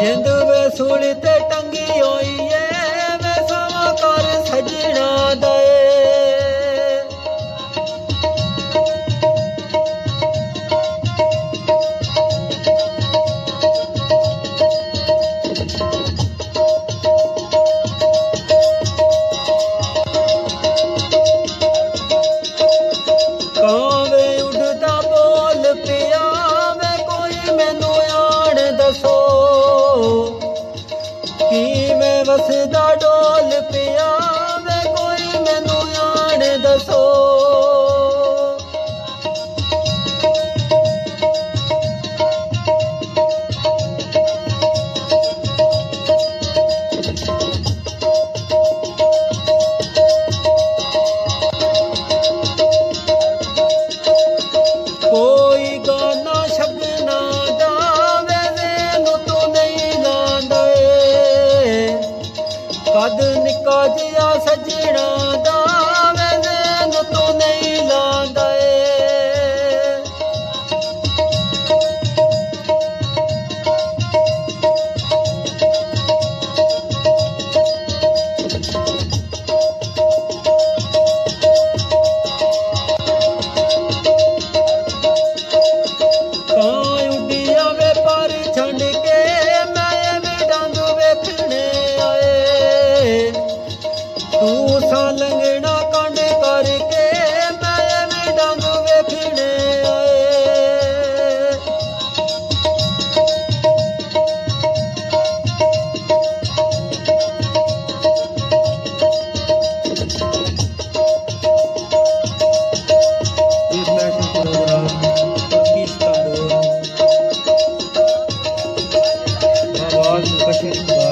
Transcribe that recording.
जिंद वे सूली ते टंगी होई है वे सवा कर सजना दे वसदा डोल पिया वे कोई मैनू आण दसो कोई गाना शबना दा वे नू तो नहीं लांदा कद निका जिया सजना दा मैन तो नहीं लांदा उडिया वे पर छंड के मैं भी डंग वेखने तू सा लंगड़ा कंड करके मैं भी डंग वेखने आए पाकिस्तान